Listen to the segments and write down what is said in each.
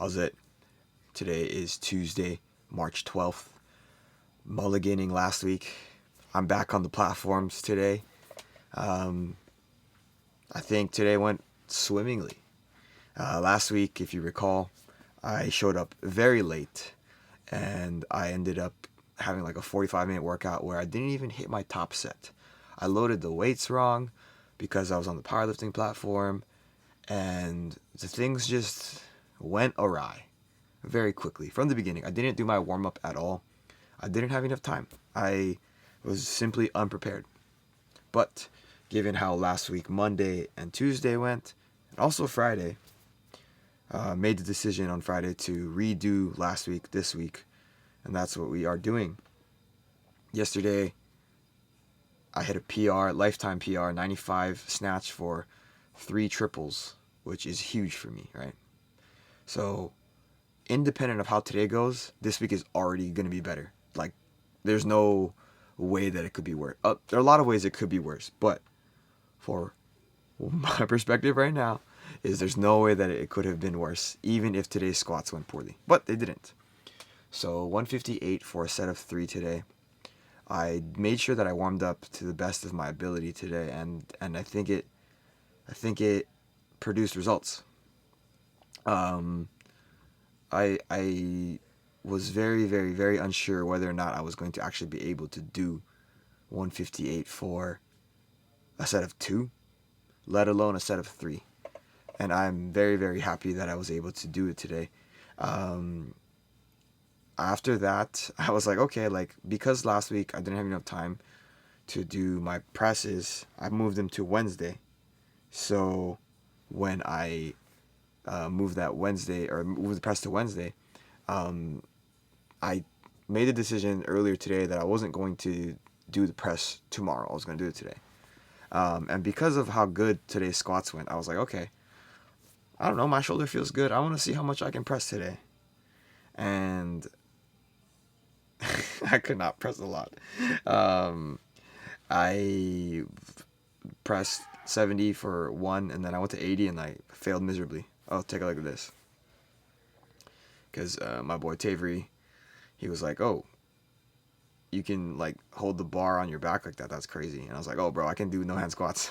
How's it? Today is Tuesday, March 12th. Mulliganing last week. I'm back on the platforms today. I think today went swimmingly. Last week, if you recall, I showed up very late and I ended up having like a 45-minute workout where I didn't even hit my top set. I loaded the weights wrong because I was on the powerlifting platform and the things just went awry very quickly from the beginning. I didn't do my warm up at all. I didn't have enough time. I was simply unprepared. But given how last week Monday and Tuesday went, and also Friday, made the decision on Friday to redo last week this week, and that's what we are doing. Yesterday, I hit a PR, lifetime PR, 95 snatch for 3 triples, which is huge for me, right? So, independent of how today goes, this week is already going to be better. Like, there's no way that it could be worse. There are a lot of ways it could be worse, but for my perspective right now is there's no way that it could have been worse, even if today's squats went poorly. But they didn't. So 158 for a set of 3 today. I made sure that I warmed up to the best of my ability today, and I think it produced results. I was very, very, very unsure whether or not I was going to actually be able to do 158 for a set of 2, let alone a set of 3. And I'm very, very happy that I was able to do it today. After that, I was like, okay, like, because last week I didn't have enough time to do my presses, I moved them to Wednesday. So when I moved the press to Wednesday, I made a decision earlier today that I wasn't going to do the press tomorrow. I was going to do it today. And because of how good today's squats went, I was like, okay, I don't know, my shoulder feels good. I want to see how much I can press today. And I could not press a lot. I pressed 70 for 1, and then I went to 80, and I failed miserably. Oh, take a look at this. Because my boy Tavery, he was like, oh, you can like hold the bar on your back like that. That's crazy. And I was like, oh, bro, I can do no hand squats.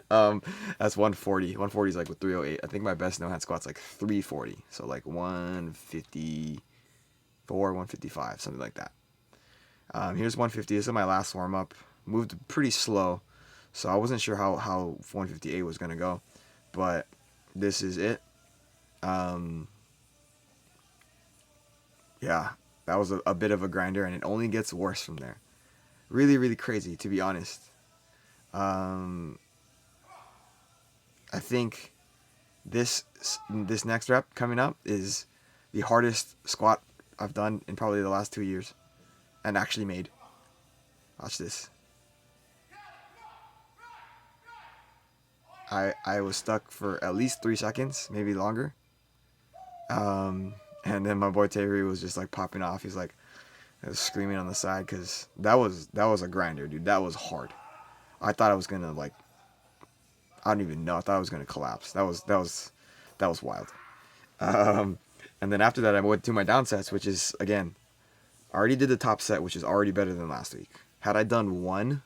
That's 140. 140 is like with 308. I think my best no hand squat's like 340. So like 154, 155, something like that. Here's 150. This is my last warm up. Moved pretty slow, so I wasn't sure how 158 was gonna go, but this is it. Yeah, that was a bit of a grinder, and it only gets worse from there. Really, really crazy, to be honest. I think this next rep coming up is the hardest squat I've done in probably the last 2 years, and actually made. Watch this. I was stuck for at least 3 seconds, maybe longer. And then my boy Terry was just like popping off. He's like, screaming on the side because that was a grinder, dude. That was hard. I thought I was gonna like, I don't even know. I thought I was gonna collapse. That was wild. And then after that, I went to my down sets, which is again, I already did the top set, which is already better than last week. Had I done 1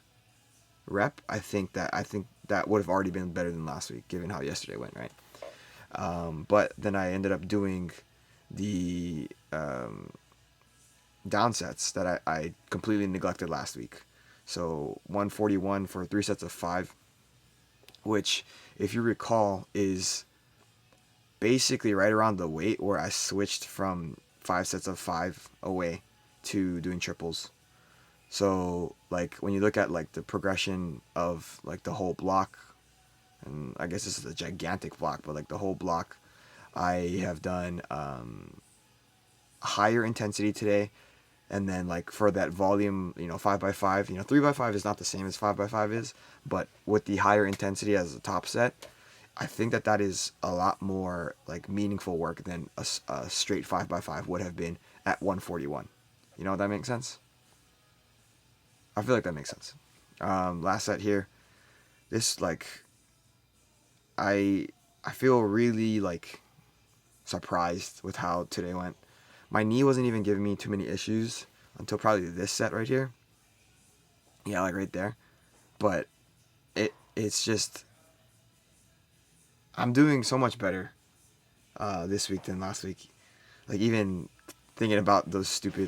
rep, I think that would have already been better than last week, given how yesterday went, right? But then I ended up doing the down sets that I completely neglected last week. So 141 for 3 sets of 5, which, if you recall, is basically right around the weight where I switched from 5 sets of 5 away to doing triples. So like when you look at like the progression of like the whole block, and I guess this is a gigantic block, but like the whole block, I have done higher intensity today, and then like for that volume, 5x5, 3x5 is not the same as 5x5 is, but with the higher intensity as a top set, I think that is a lot more like meaningful work than a straight 5x5 would have been at 141. You know if that makes sense? I feel like that makes sense. Last set here, this like I feel really like surprised with how today went. My knee wasn't even giving me too many issues until probably this set right here. Yeah, like right there. But it's just, I'm doing so much better this week than last week. Like, even thinking about those stupid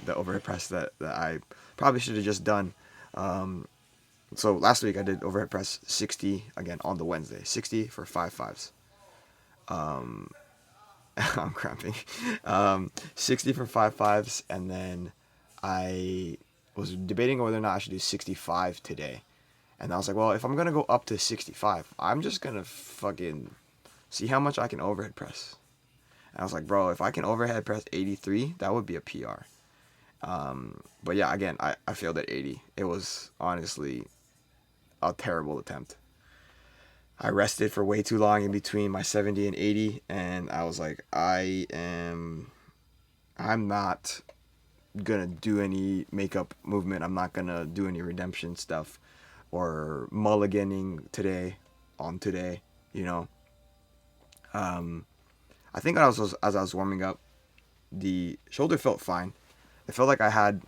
the overhead press that I probably should have just done. So last week I did overhead press 60 again on the Wednesday, 60 for 5 5s. I'm cramping. 60 for 5 5s, and then I was debating whether or not I should do 65 today. And I was like, well, if I'm gonna go up to 65, I'm just gonna fucking see how much I can overhead press. And I was like, bro, if I can overhead press 83, that would be a PR. But yeah, again, I failed at 80. It was honestly a terrible attempt. I rested for way too long in between my 70 and 80, and I was like, I'm not gonna do any makeup movement. I'm not gonna do any redemption stuff or mulliganing today on today, you know. I think as I was warming up, the shoulder felt fine. It felt like I had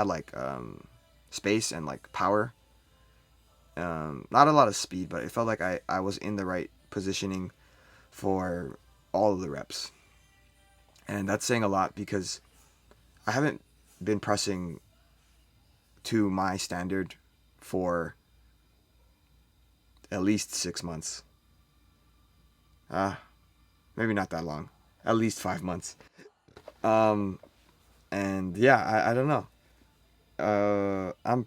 like space and like power. Not a lot of speed, but it felt like I was in the right positioning for all of the reps. And that's saying a lot because I haven't been pressing to my standard for at least 6 months. Maybe not that long. At least 5 months. And yeah, I don't know. I'm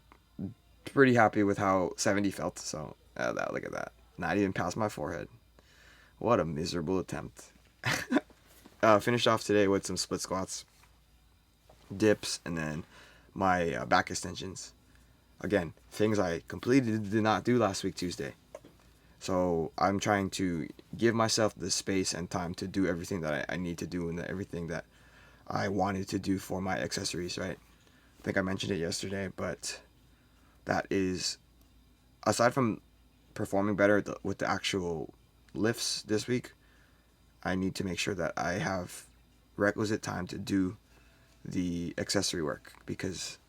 pretty happy with how 70 felt. So look at that. Not even past my forehead. What a miserable attempt. Finished off today with some split squats, dips, and then my back extensions. Again, things I completely did not do last week Tuesday. So I'm trying to give myself the space and time to do everything that I need to do and everything that I wanted to do for my accessories, right? I think I mentioned it yesterday, but that is, aside from performing better with the actual lifts this week, I need to make sure that I have requisite time to do the accessory work, because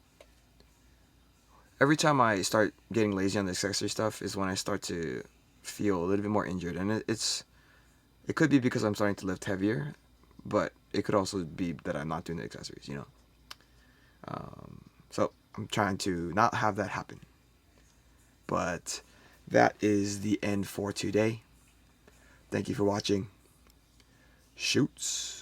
every time I start getting lazy on the accessory stuff is when I start to feel a little bit more injured, and it could be because I'm starting to lift heavier, but it could also be that I'm not doing the accessories, you know. So I'm trying to not have that happen. But that is the end for today. Thank you for watching. Shoots.